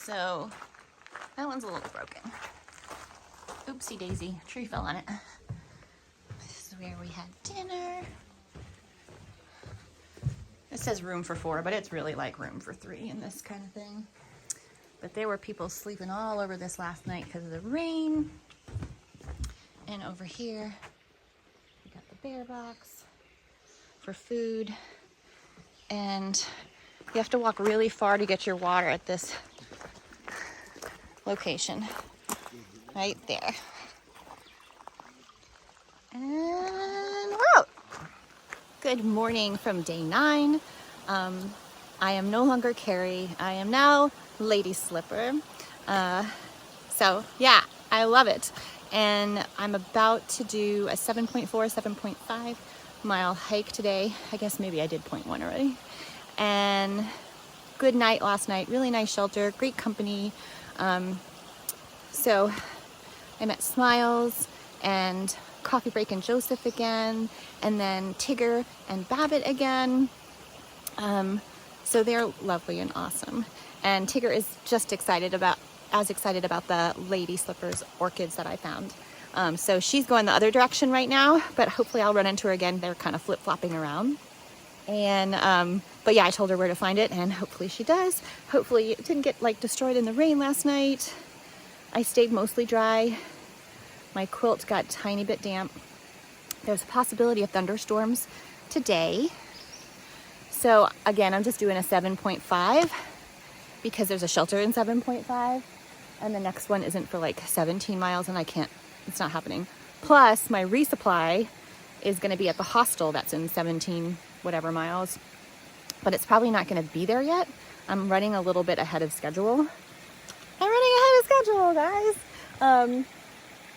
So that one's a little broken. Oopsie daisy, tree fell on it. This is where we had dinner. It says room for 4, but it's really like room for 3 in this kind of thing. But there were people sleeping all over this last night because of the rain. And over here, we got the bear box for food. And you have to walk really far to get your water at this location. Right there. And we're out. Good morning from day 9. I am no longer Carrie. I am now Lady Slipper. So yeah, I love it. And I'm about to do a 7.4, 7.5 mile hike today. I guess maybe I did 0.1 already. And good night last night. Really nice shelter, great company. So I met Smiles and Coffee Break and Joseph again, and then Tigger and Babbitt again. So they're lovely and awesome. And Tigger is just as excited about the Lady Slippers orchids that I found. So she's going the other direction right now, but hopefully I'll run into her again. They're kind of flip-flopping around. And, but yeah, I told her where to find it, and hopefully she does. Hopefully it didn't get like destroyed in the rain last night. I stayed mostly dry. My quilt got a tiny bit damp. There's a possibility of thunderstorms today. So again, I'm just doing a 7.5 because there's a shelter in 7.5, and the next one isn't for like 17 miles, and it's not happening. Plus my resupply is gonna be at the hostel that's in 17 whatever miles, but it's probably not gonna be there yet. I'm running a little bit ahead of schedule. Guys.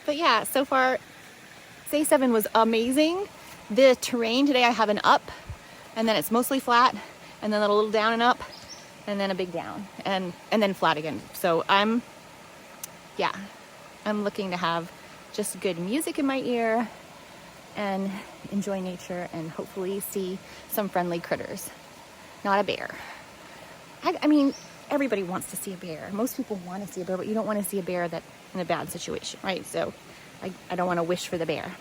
But yeah, so far, day 7 was amazing. The terrain today, I have an up, and then it's mostly flat, and then a little down and up, and then a big down, and then flat again. So I'm looking to have just good music in my ear and enjoy nature and hopefully see some friendly critters. Not a bear. I mean, everybody wants to see a bear. Most people want to see a bear, but you don't want to see a bear that's in a bad situation, right? So I don't want to wish for the bear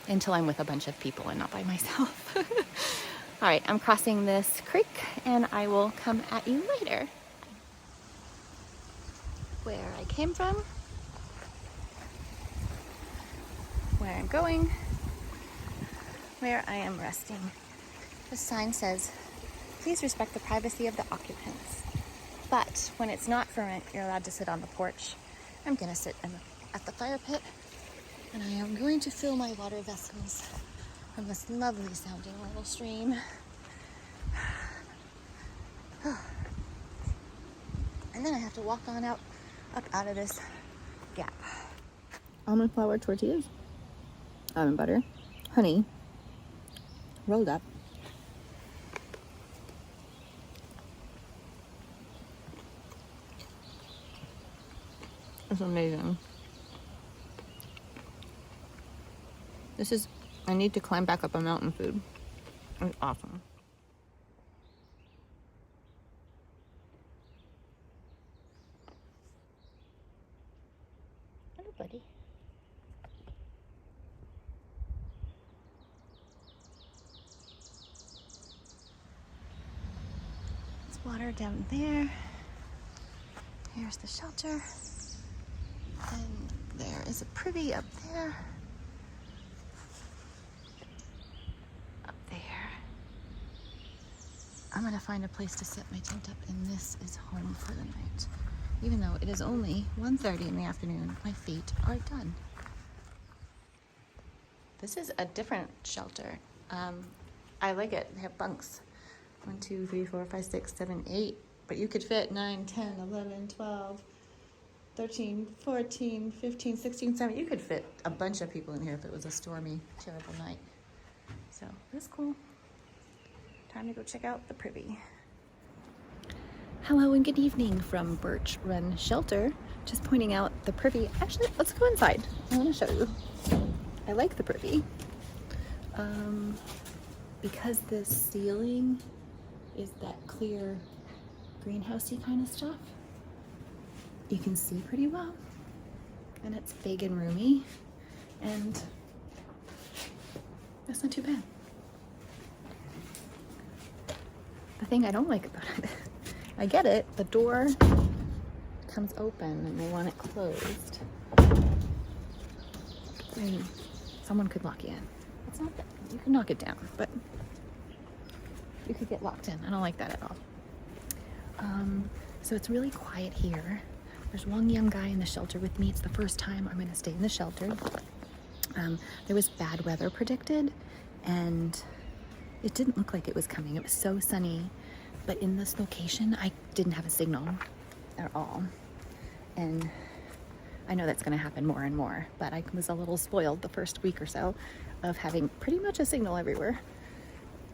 until I'm with a bunch of people and not by myself. All right, I'm crossing this creek, and I will come at you later. Where I came from, where I'm going, where I am resting. The sign says, please respect the privacy of the occupants. But when it's not for rent, you're allowed to sit on the porch. I'm gonna sit at the fire pit, and I am going to fill my water vessels from this lovely sounding little stream. And then I have to walk on up out of this gap. Almond flour tortillas, almond butter, honey, rolled up. It's amazing. I need to climb back up a mountain food. It's awesome. Hello, buddy. There's water down there. Here's the shelter. And there is a privy up there. Up there. I'm gonna find a place to set my tent up, and this is home for the night. Even though it is only 1:30 in the afternoon, my feet are done. This is a different shelter. I like it. They have bunks. 1, 2, 3, 4, 5, 6, 7, 8. But you could fit 9, 10, 11, 12, 13, 14, 15, 16, 17. You could fit a bunch of people in here if it was a stormy, terrible night. So that's cool. Time to go check out the privy. Hello and good evening from Birch Run Shelter. Just pointing out the privy. Actually, let's go inside. I want to show you. I like the privy. Because the ceiling is that clear greenhousey kind of stuff. you can see pretty well, and it's big and roomy, and that's not too bad. The thing I don't like about it, I get it, the door comes open and they want it closed. I mean, someone could lock you in. It's not that, you can knock it down, but you could get locked in. I don't like that at all. So it's really quiet here. There's one young guy in the shelter with me. It's the first time I'm gonna stay in the shelter. There was bad weather predicted, and it didn't look like it was coming. It was so sunny, but in this location, I didn't have a signal at all. And I know that's gonna happen more and more, but I was a little spoiled the first week or so of having pretty much a signal everywhere.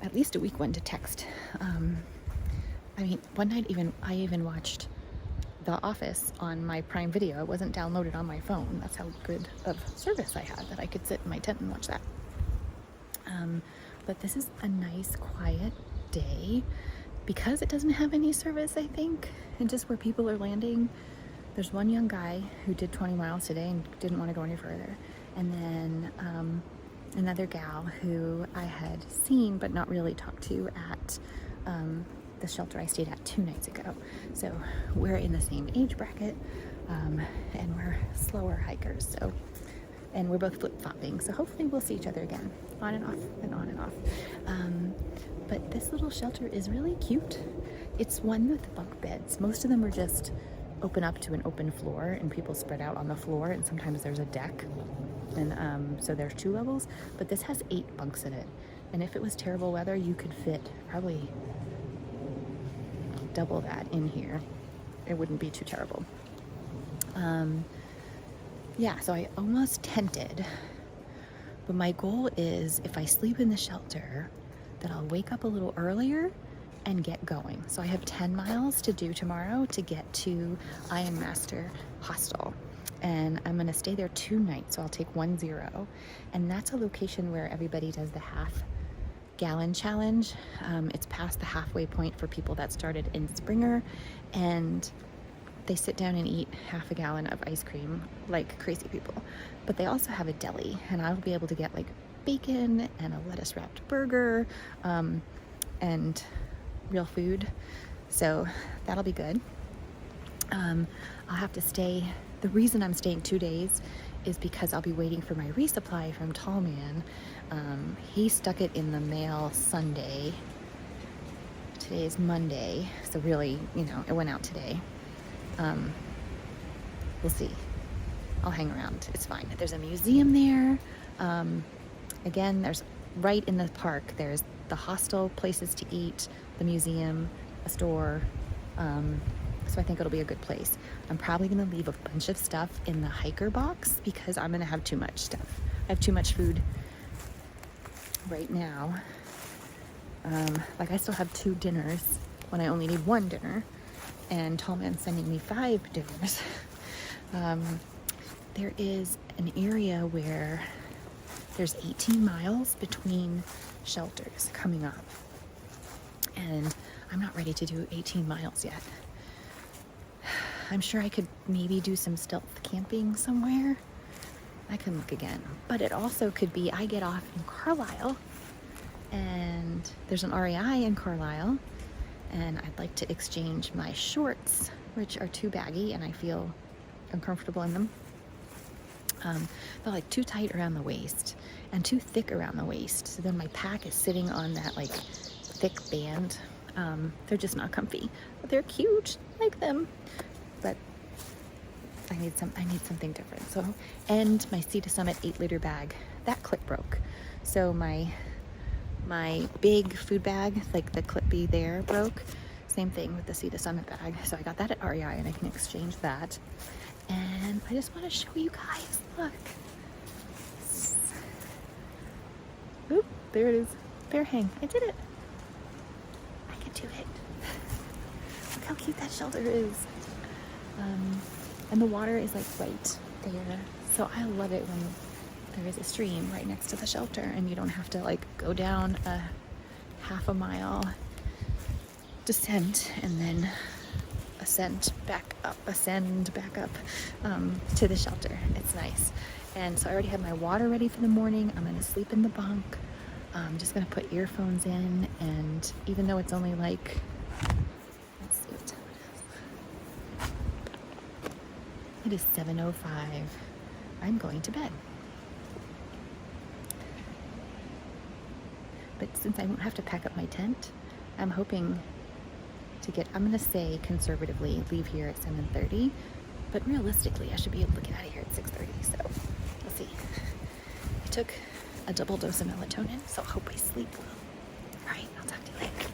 At least a weak one to text. I mean, one night I even watched The Office on my Prime Video. It wasn't downloaded on my phone. That's how good of service I had, that I could sit in my tent and watch that. But this is a nice, quiet day because it doesn't have any service, I think, and just where people are landing. There's one young guy who did 20 miles today and didn't want to go any further. And then another gal who I had seen but not really talked to at the shelter I stayed at 2 nights ago. So we're in the same age bracket, and we're slower hikers. So, and we're both flip-flopping. So hopefully we'll see each other again, on and off and on and off. But this little shelter is really cute. It's one with bunk beds. Most of them are just open up to an open floor and people spread out on the floor, and sometimes there's a deck. And so there's 2 levels, but this has 8 bunks in it. And if it was terrible weather, you could fit probably double that in here. It wouldn't be too terrible. Yeah, so I almost tented, but my goal is if I sleep in the shelter, that I'll wake up a little earlier and get going. So I have 10 miles to do tomorrow to get to Iron Master Hostel. And I'm gonna stay there 2 nights, so I'll take 1-0. And that's a location where everybody does the half-gallon challenge. It's past the halfway point for people that started in Springer, and they sit down and eat half a gallon of ice cream like crazy people. But they also have a deli, and I'll be able to get like bacon and a lettuce-wrapped burger, and real food. So that'll be good. I'll have to stay. The reason I'm staying 2 days is because I'll be waiting for my resupply from Tallman. He stuck it in the mail Sunday. Today is Monday, so really, you know, it went out today. We'll see. I'll hang around. It's fine. There's a museum there. Again, there's right in the park, there's the hostel, places to eat, the museum, a store. So I think it'll be a good place. I'm probably gonna leave a bunch of stuff in the hiker box because I'm gonna have too much stuff. I have too much food right now. Like I still have 2 dinners when I only need 1 dinner, and Tallman's sending me 5 dinners. There is an area where there's 18 miles between shelters coming up, and I'm not ready to do 18 miles yet. I'm sure I could maybe do some stealth camping somewhere. I can look again. But it also could be I get off in Carlisle, and there's an REI in Carlisle, and I'd like to exchange my shorts, which are too baggy and I feel uncomfortable in them. They're like too tight around the waist and too thick around the waist. So then my pack is sitting on that like thick band. They're just not comfy, but they're cute. I like them. But I need something different. So, and my Sea to Summit 8-liter bag, that clip broke. So my big food bag, like the clippy there, broke. Same thing with the Sea to Summit bag. So I got that at REI and I can exchange that. And I just want to show you guys, look. Oop, there it is. Bear hang. I did it. I can do it. Look how cute that shelter is. And the water is like right there. So I love it when there is a stream right next to the shelter and you don't have to like go down a half a mile descent and then ascend back up to the shelter. It's nice. And so I already have my water ready for the morning. I'm going to sleep in the bunk. I'm just going to put earphones in, and even though it's only like, let's see what time it is. It is 7:05. I'm going to bed. But since I won't have to pack up my tent, I'm hoping to I'm going to say conservatively, leave here at 7:30, but realistically, I should be able to get out of here at 6:30, so we'll see. I took a double dose of melatonin, so I hope I sleep well. All right, I'll talk to you later.